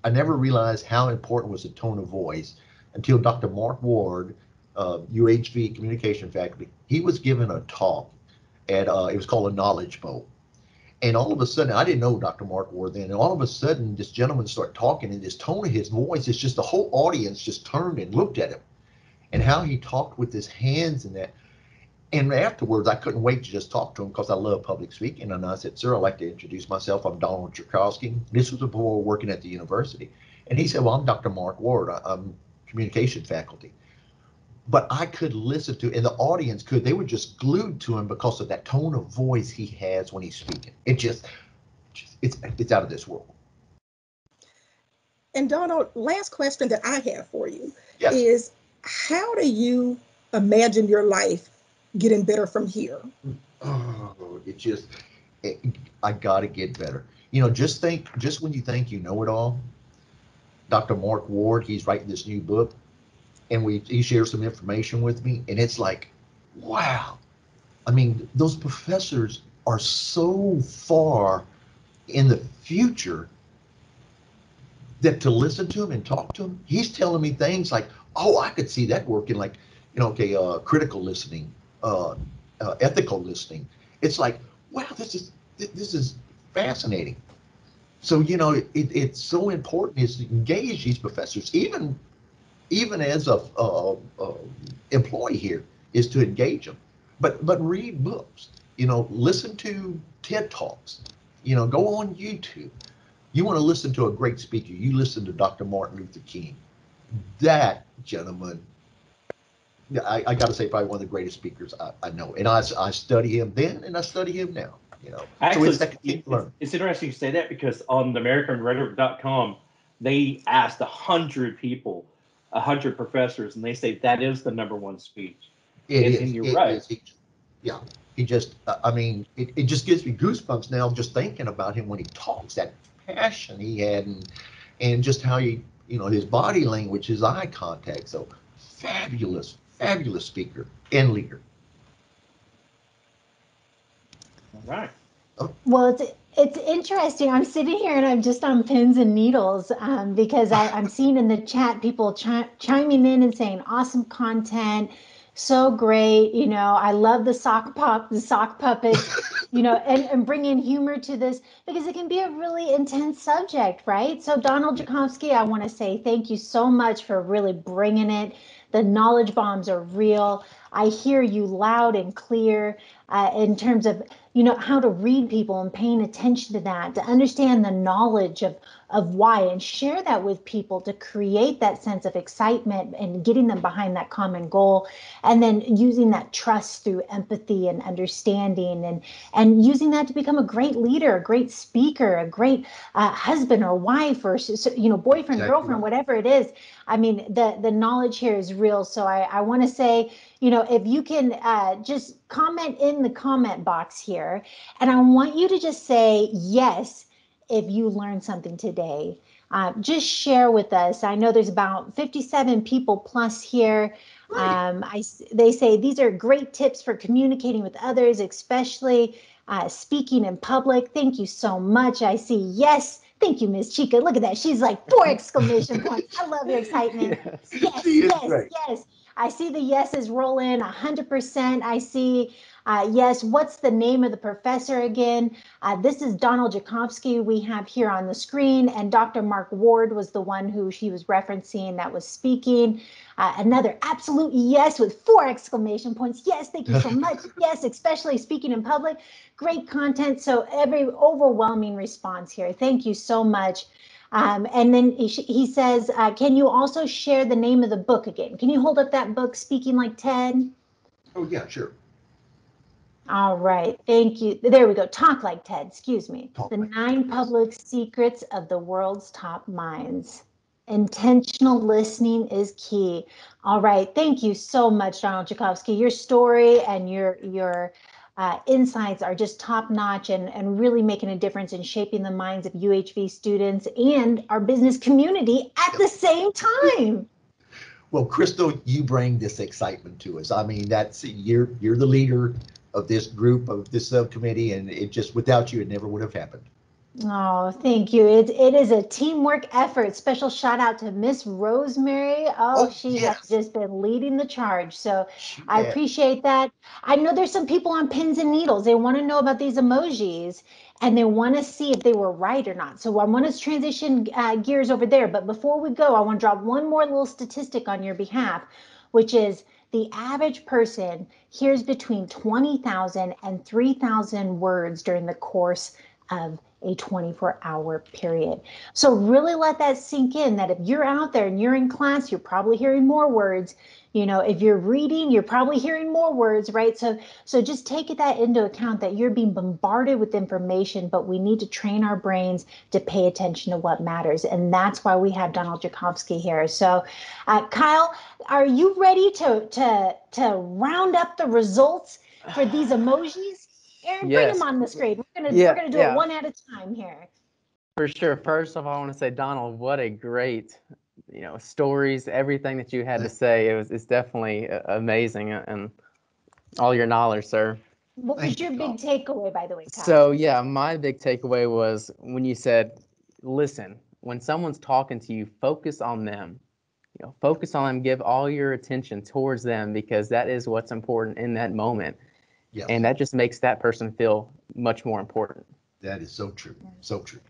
I never realized how important was the tone of voice until Dr. Mark Ward, UHV communication faculty. He was given a talk at it was called a Knowledge Bowl. And all of a sudden, I didn't know Dr. Mark Ward then. And all of a sudden, this gentleman started talking, and this tone of his voice, it's just the whole audience just turned and looked at him, and how he talked with his hands and that. And afterwards, I couldn't wait to just talk to him, because I love public speaking. And I said, sir, I'd like to introduce myself. I'm Donald Tchaikovsky. This was before working at the university. And he said, well, I'm Dr. Mark Ward. I'm communication faculty. But I could listen to, and the audience could, they were just glued to him because of that tone of voice he has when he's speaking. It's out of this world. And Donald, last question that I have for you Yes. is, how do you imagine your life getting better from here? Oh, I got to get better. You know, just when you think you know it all, Dr. Mark Ward, he's writing this new book, and he shares some information with me, and it's like, wow. I mean, those professors are so far in the future that to listen to him and talk to him, he's telling me things like, oh, I could see that working, like, you know, okay, critical listening, ethical listening. It's like, wow, this is fascinating. So, you know, it's so important is to engage these professors, even as a employee here, is to engage them. But read books, you know, listen to TED Talks, you know, go on YouTube. You want to listen to a great speaker, you listen to Dr. Martin Luther King. That gentleman, I got to say, probably one of the greatest speakers I know. And I study him then, and I study him now, you know. Actually, so it's interesting you say that, because on the AmericanRhetoric.com, they asked 100 people, 100 professors, and they say that is the number one speech. And you're right. Yeah, he just, I mean, it just gives me goosebumps now just thinking about him when he talks, that passion he had, and just how he, you know, his body language, his eye contact. So fabulous speaker and leader. All right. Oh. Well, it's interesting. I'm sitting here and I'm just on pins and needles because I'm seeing in the chat people chiming in and saying awesome content, so great. You know, I love the sock puppets. and bring in humor to this because it can be a really intense subject, right? So Donald Jakovsky, I want to say thank you so much for really bringing it. The knowledge bombs are real. I hear you loud and clear in terms of, how to read people and paying attention to that, to understand the knowledge of why and share that with people to create that sense of excitement and getting them behind that common goal. And then using that trust through empathy and understanding and using that to become a great leader, a great speaker, a great husband or wife or, boyfriend, girlfriend, whatever it is. I mean, the knowledge here is real. So I want to say, if you can just comment in the comment box here, and I want you to just say yes if you learned something today. Just share with us. I know there's about 57 people plus here. They say these are great tips for communicating with others, especially speaking in public. Thank you so much. I see yes. Thank you, Miss Chica. Look at that. She's like 4 exclamation points. I love your excitement. Yes, yes, yes. I see the yeses roll in 100%. I see yes. What's the name of the professor again? This is Donald Jakovsky we have here on the screen, and Dr. Mark Ward was the one who she was referencing that was speaking. Another absolute yes with 4 exclamation points. Yes, thank you so much. Yes, especially speaking in public. Great content. So every overwhelming response here. Thank you so much. And then he says, can you also share the name of the book again? Can you hold up that book, Speaking Like Ted? Oh, yeah, sure. All right. Thank you. There we go. Talk Like Ted. Excuse me. Talk The Like 9 Ted. public secrets of the world's top minds. Intentional listening is key. All right. Thank you so much, Donald Jakovsky. Your story and your insights are just top notch and really making a difference in shaping the minds of UHV students and our business community at the same time. Well, Crystal, you bring this excitement to us. I mean, you're the leader of this group, of this subcommittee, and it just, without you, it never would have happened. Oh, thank you. It is a teamwork effort. Special shout out to Miss Rosemary. She has just been leading the charge. So I appreciate that. I know there's some people on pins and needles. They want to know about these emojis and they want to see if they were right or not. So I want to transition gears over there. But before we go, I want to drop one more little statistic on your behalf, which is the average person hears between 20,000 and 3,000 words during the course of a 24-hour period. So really let that sink in that if you're out there and you're in class, you're probably hearing more words. If you're reading, you're probably hearing more words, right? So just take that into account that you're being bombarded with information, but we need to train our brains to pay attention to what matters. And that's why we have Donald Jakovsky here. So Kyle, are you ready to round up the results for these emojis? Aaron, bring them on the screen. We're gonna do it one at a time here. For sure. First of all, I want to say, Donald, what a great, stories, everything that you had to say. It's definitely amazing, and all your knowledge, sir. What was your big takeaway, by the way, Kyle? So yeah, my big takeaway was when you said, listen, when someone's talking to you, focus on them. Focus on them, give all your attention towards them, because that is what's important in that moment. Yes. And that just makes that person feel much more important. That is so true. So true.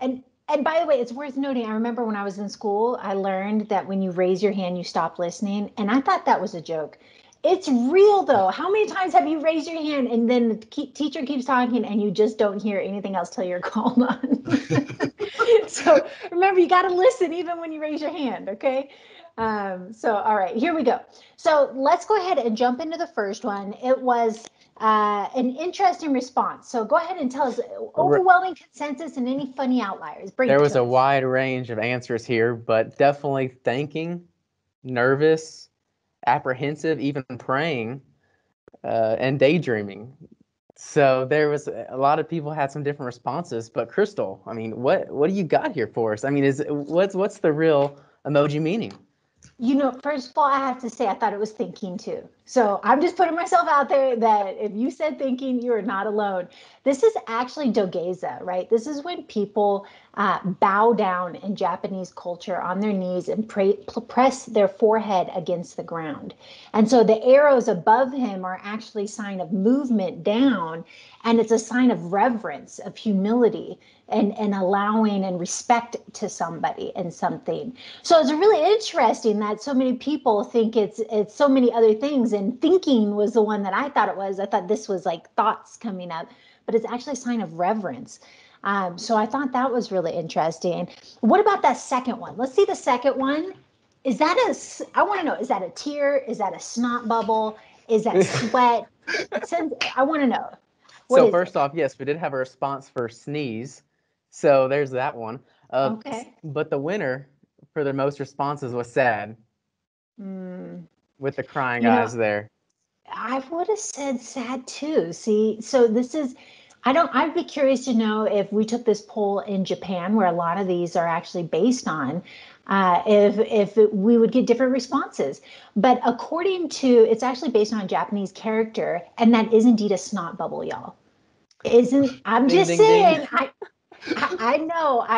And by the way, it's worth noting, I remember when I was in school, I learned that when you raise your hand, you stop listening. And I thought that was a joke. It's real, though. How many times have you raised your hand and then the teacher keeps talking and you just don't hear anything else till you're called on? So remember, you got to listen even when you raise your hand, okay? All right, here we go. So let's go ahead and jump into the first one. It was an interesting response. So go ahead and tell us overwhelming consensus and any funny outliers. There was a wide range of answers here, but definitely thinking, nervous, apprehensive, even praying, and daydreaming. So there was a lot of people had some different responses, but Crystal, I mean, what do you got here for us? I mean, what's the real emoji meaning? First of all, I have to say, I thought it was thinking too. So I'm just putting myself out there that if you said thinking, you are not alone. This is actually dogeza, right? This is when people bow down in Japanese culture on their knees and press their forehead against the ground. And so the arrows above him are actually sign of movement down, and it's a sign of reverence, of humility, and allowing and respect to somebody and something. So it's really interesting that so many people think it's so many other things, and thinking was the one that I thought it was. I thought this was like thoughts coming up, but it's actually a sign of reverence. So I thought that was really interesting. What about that second one? Let's see the second one. Is that I want to know, is that a tear? Is that a snot bubble? Is that sweat? I want to know. What So is first it? off, yes, we did have a response for sneeze. So there's that one. Okay. But the winner for the most responses was sad, Mm, with the crying you know, eyes there. I would have said sad too. See, so I'd be curious to know if we took this poll in Japan, where a lot of these are actually based on, we would get different responses. But it's actually based on a Japanese character, and that is indeed a snot bubble, y'all. I'm Ding, just ding, ding. saying, I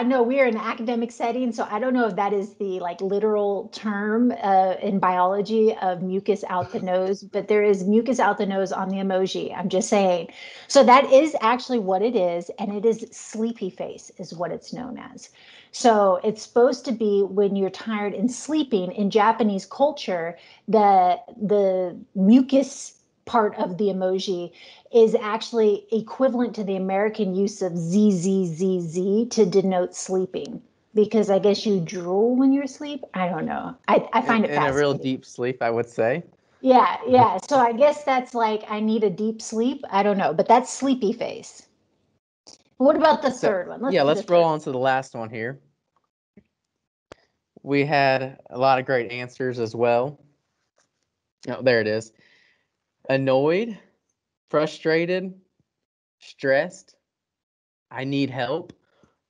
know we are in an academic setting, so I don't know if that is the like literal term in biology of mucus out the nose, but there is mucus out the nose on the emoji. I'm just saying. So that is actually what it is, and it is sleepy face is what it's known as. So it's supposed to be when you're tired and sleeping. In Japanese culture, the mucus part of the emoji is actually equivalent to the American use of ZZZZ to denote sleeping, because I guess you drool when you're asleep. I don't know. I find it In a real fascinating. deep sleep, I would say. Yeah, yeah. So I guess that's like I need a deep sleep. I don't know, but that's sleepy face. What about the So third one? Let's yeah, do the let's roll third. on to the last one here. We had a lot of great answers as well. Oh, there it is. Annoyed, frustrated, stressed, I need help.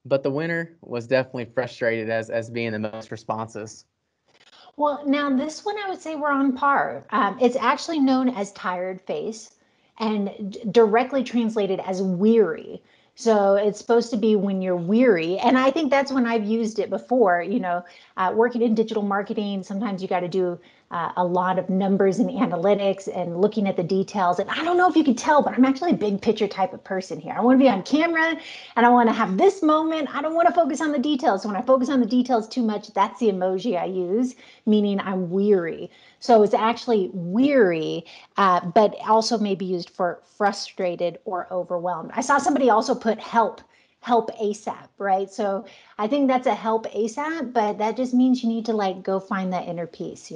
But the winner was definitely frustrated as being the most responses. Well, now this one I would say we're on par. It's actually known as tired face and directly translated as weary. So it's supposed to be when you're weary. And I think that's when I've used it before, working in digital marketing. Sometimes you got to do a lot of numbers and analytics and looking at the details. And I don't know if you can tell, but I'm actually a big picture type of person here. I want to be on camera and I want to have this moment. I don't want to focus on the details. So when I focus on the details too much, that's the emoji I use, meaning I'm weary. So it's actually weary, but also may be used for frustrated or overwhelmed. I saw somebody also put help ASAP, right? So I think that's a help ASAP, but that just means you need to like go find that inner peace.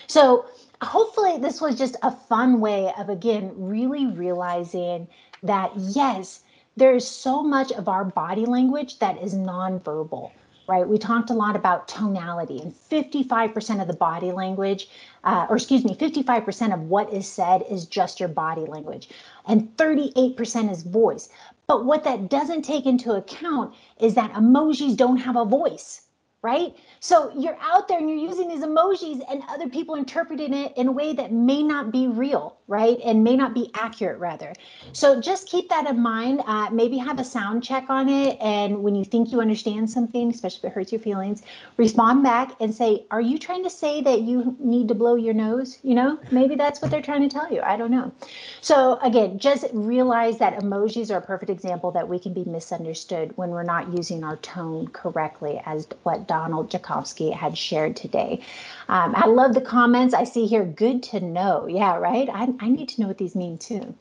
So hopefully this was just a fun way of, again, really realizing that, yes, there's so much of our body language that is nonverbal, right? We talked a lot about tonality, and 55% of the body language, or excuse me, 55% of what is said is just your body language, and 38% is voice. But what that doesn't take into account is that emojis don't have a voice, right? So you're out there and you're using these emojis, and other people interpreting it in a way that may not be real, right? And may not be accurate, rather. So just keep that in mind. Maybe have a sound check on it. And when you think you understand something, especially if it hurts your feelings, respond back and say, are you trying to say that you need to blow your nose? Maybe that's what they're trying to tell you. I don't know. So again, just realize that emojis are a perfect example that we can be misunderstood when we're not using our tone correctly, as what Donald Jakovsky had shared today. I love the comments. I see here, good to know. Yeah, right? I need to know what these mean too.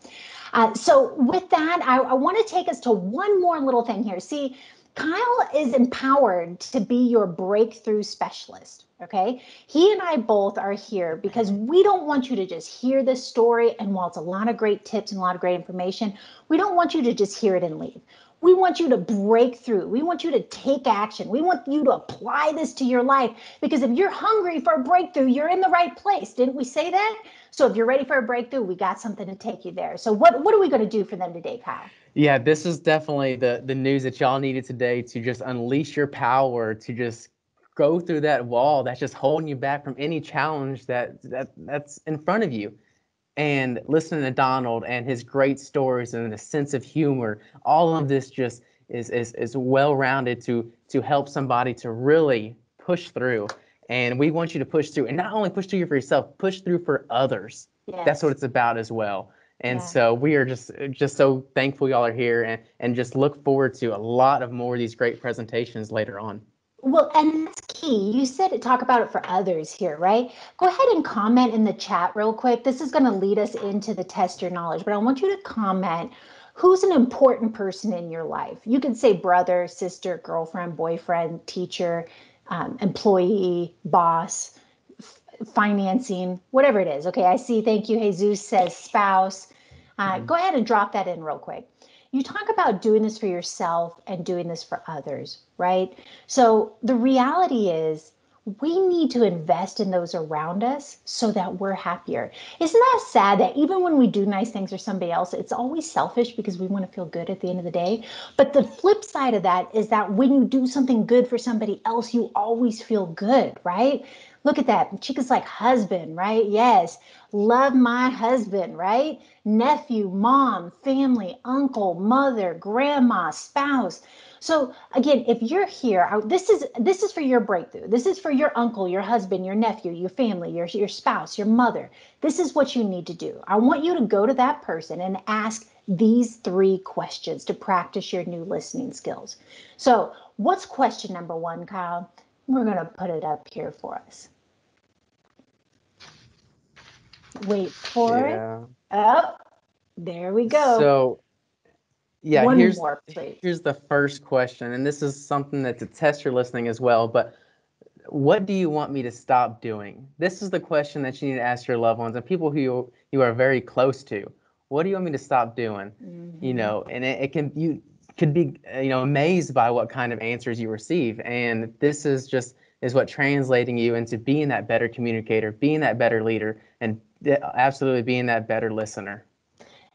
So with that, I want to take us to one more little thing here. See, Kyle is empowered to be your breakthrough specialist. Okay. He and I both are here because we don't want you to just hear this story. And while it's a lot of great tips and a lot of great information, we don't want you to just hear it and leave. We want you to break through. We want you to take action. We want you to apply this to your life, because if you're hungry for a breakthrough, you're in the right place. Didn't we say that? So if you're ready for a breakthrough, we got something to take you there. So what are we going to do for them today, Kyle? Yeah, this is definitely the news that y'all needed today to just unleash your power, to just go through that wall that's just holding you back from any challenge that's in front of you. And listening to Donald and his great stories and a sense of humor, all of this just is well rounded to help somebody to really push through. And we want you to push through, and not only push through for yourself, push through for others. Yes. That's what it's about as well. And Yeah. so we are just so thankful y'all are here, and just look forward to a lot of more of these great presentations later on. Well, and that's key. You said talk about it for others here, right? Go ahead and comment in the chat real quick. This is going to lead us into the test your knowledge, but I want you to comment who's an important person in your life. You can say brother, sister, girlfriend, boyfriend, teacher, employee, boss, financing, whatever it is. Okay, I see. Thank you. Jesus says spouse. Go ahead and drop that in real quick. You talk about doing this for yourself and doing this for others, right? So the reality is we need to invest in those around us so that we're happier. Isn't that sad that even when we do nice things for somebody else, it's always selfish because we want to feel good at the end of the day? But the flip side of that is that when you do something good for somebody else, you always feel good, right? Look at that. Chica's like husband, right? Yes. Love my husband, right? Nephew, mom, family, uncle, mother, grandma, spouse. So again, if you're here, this is for your breakthrough. This is for your uncle, your husband, your nephew, your family, your spouse, your mother. This is what you need to do. I want you to go to that person and ask these 3 questions to practice your new listening skills. So what's question number 1, Kyle? We're going to put it up here for us. Wait for it. Oh, there we go. So, yeah, One here's more, please. Here's the first question, and this is something that to test your listening as well. But what do you want me to stop doing? This is the question that you need to ask your loved ones and people who you are very close to. What do you want me to stop doing? You know, and you could be amazed by what kind of answers you receive, and this is what translating you into being that better communicator, being that better leader, and absolutely being that better listener.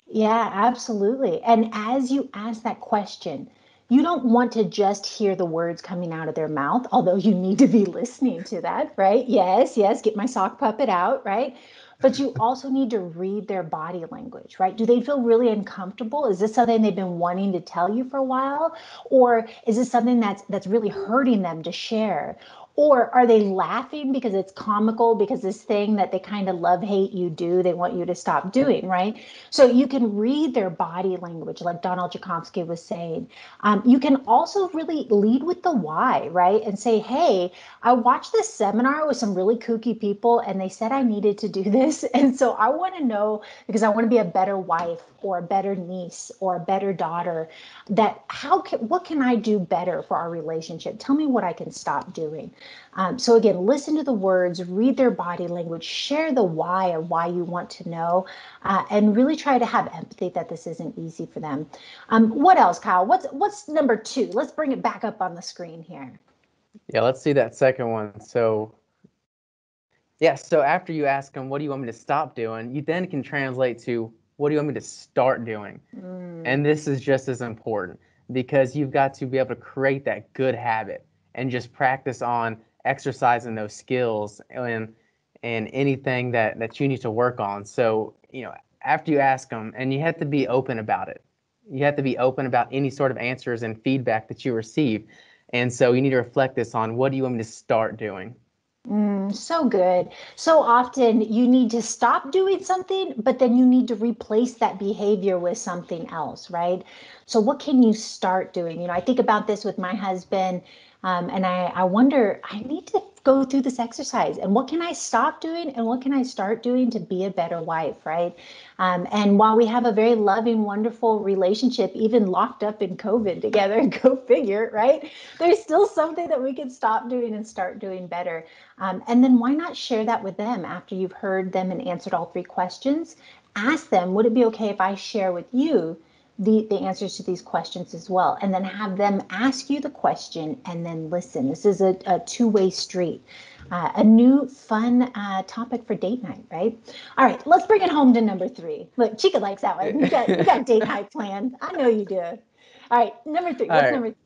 Yeah, absolutely. And as you ask that question, you don't want to just hear the words coming out of their mouth, although you need to be listening to that, right? Yes, get my sock puppet out, right? But you also need to read their body language, right? Do they feel really uncomfortable? Is this something they've been wanting to tell you for a while? Or is this something that's really hurting them to share? Or are they laughing because it's comical, because this thing that they kind of love, hate you do, they want you to stop doing, right? So you can read their body language, like Donald Jakovsky was saying. You can also really lead with the why, right? And say, hey, I watched this seminar with some really kooky people and they said I needed to do this. And so I want to know, because I want to be a better wife or a better niece or a better daughter, what can I do better for our relationship? Tell me what I can stop doing. So again, listen to the words, read their body language, share the why of why you want to know, and really try to have empathy that this isn't easy for them. What else, Kyle? What's number 2? Let's bring it back up on the screen here. Yeah, let's see that second one. So after you ask them, what do you want me to stop doing? You then can translate to, what do you want me to start doing? And this is just as important, because you've got to be able to create that good habit and just practice on exercising those skills and anything that you need to work on. So, after you ask them, and you have to be open about it. You have to be open about any sort of answers and feedback that you receive. And so you need to reflect this on, what do you want me to start doing? So good. So often you need to stop doing something, but then you need to replace that behavior with something else, right? So what can you start doing? I think about this with my husband, and I wonder, I need to go through this exercise, and what can I stop doing and what can I start doing to be a better wife, right? And while we have a very loving, wonderful relationship, even locked up in COVID together, go figure, right? There's still something that we can stop doing and start doing better. And then why not share that with them after you've heard them and answered all 3 questions? Ask them, would it be okay if I share with you the answers to these questions as well? And then have them ask you the question and then listen. This is a 2-way street. A new fun topic for date night, right? All right, let's bring it home to number 3. Look, Chica likes that one. You got date night planned. I know you do. All right, number 3. What's number 3?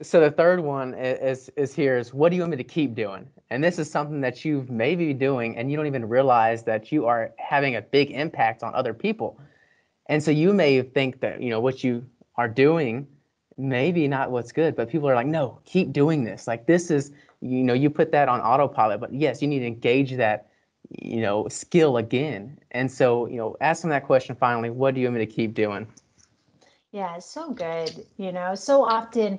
So the third one is here is what do you want me to keep doing? And this is something that you've maybe doing and you don't even realize that you are having a big impact on other people. And so you may think that, what you are doing, maybe not what's good, but people are like, no, keep doing this. Like this is, you put that on autopilot, but yes, you need to engage that, skill again. And so, ask them that question finally, what do you want me to keep doing? Yeah, so good. So often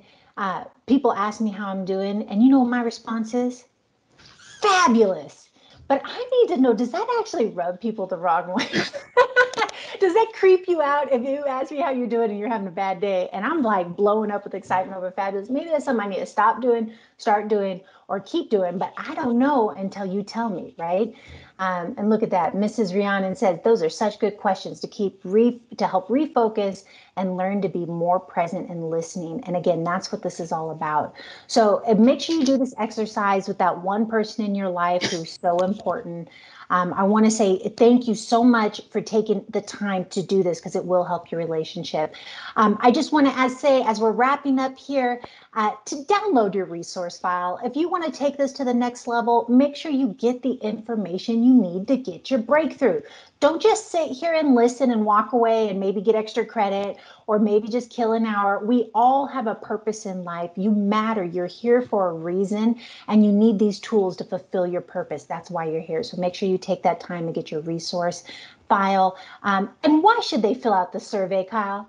people ask me how I'm doing, and you know what my response is? Fabulous. But I need to know, does that actually rub people the wrong way? Does that creep you out if you ask me how you're doing and you're having a bad day and I'm like blowing up with excitement over fabulous? Maybe that's something I need to stop doing, start doing, or keep doing, but I don't know until you tell me, right? And look at that. Mrs. Rhiannon says those are such good questions to to help refocus and learn to be more present and listening. And again, that's what this is all about. So make sure you do this exercise with that one person in your life who's so important. I want to say thank you so much for taking the time to do this because it will help your relationship. I just want to say, as we're wrapping up here, to download your resource file. If you want to take this to the next level, make sure you get the information you need to get your breakthrough. Don't just sit here and listen and walk away and maybe get extra credit or maybe just kill an hour. We all have a purpose in life. You matter. You're here for a reason, and you need these tools to fulfill your purpose. That's why you're here. So make sure you take that time to get your resource file. And why should they fill out the survey, Kyle?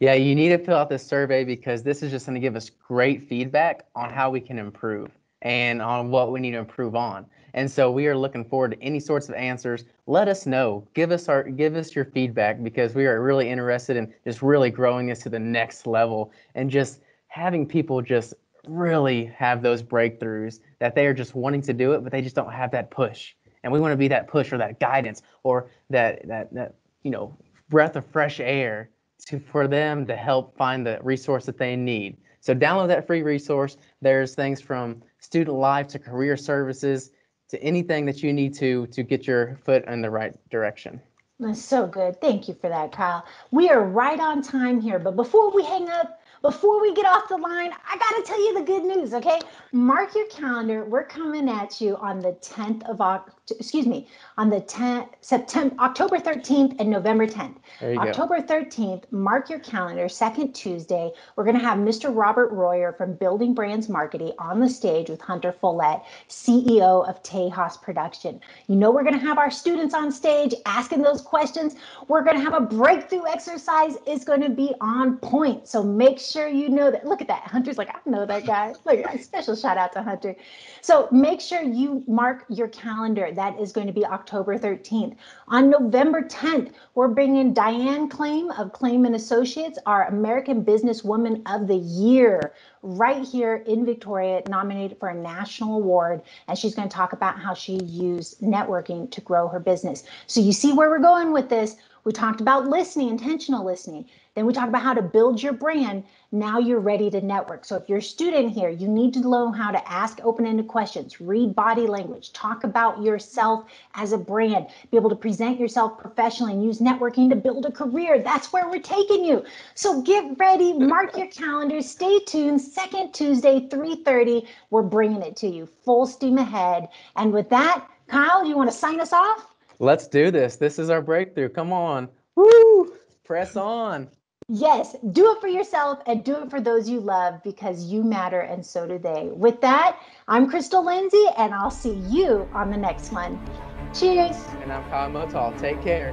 Yeah, you need to fill out this survey because this is just going to give us great feedback on how we can improve and on what we need to improve on. And so we are looking forward to any sorts of answers. Let us know. Give us your feedback because we are really interested in just really growing this to the next level and just having people just really have those breakthroughs that they are just wanting to do it, but they just don't have that push. And we want to be that push or that guidance or that breath of fresh air for them to help find the resource that they need. So download that free resource. There's things from student life to career services to anything that you need to get your foot in the right direction. That's so good. Thank you for that, Kyle. We are right on time here, but before we hang up, before we get off the line, I got to tell you the good news, okay? Mark your calendar. We're coming at you on the 10th of on the 10th September October 13th and November 10th. There you October 13th, mark your calendar, second Tuesday. We're going to have Mr. Robert Royer from Building Brands Marketing on the stage with Hunter Follett, CEO of Tejas Production. We're going to have our students on stage asking those questions. We're going to have a breakthrough exercise. It's going to be on point. So make sure you know that. Look at that. Hunter's like, I know that guy. Look, a special shout out to Hunter. So make sure you mark your calendar. That is going to be October 13th. On November 10th, we're bringing Diane Claim of Claim and Associates, our American Businesswoman of the Year, right here in Victoria, nominated for a national award. And she's going to talk about how she used networking to grow her business. So you see where we're going with this. We talked about listening, intentional listening. Then we talked about how to build your brand. Now you're ready to network. So if you're a student here, you need to know how to ask open-ended questions, read body language, talk about yourself as a brand, be able to present yourself professionally and use networking to build a career. That's where we're taking you. So get ready, mark your calendars, stay tuned. Second Tuesday, 3:30, we're bringing it to you full steam ahead. And with that, Kyle, you want to sign us off? Let's do this. This is our breakthrough. Come on. Woo! Press on. Yes, do it for yourself and do it for those you love because you matter and so do they. With that, I'm Crystal Lindsay and I'll see you on the next one. Cheers. And I'm Kyle Motal. Take care.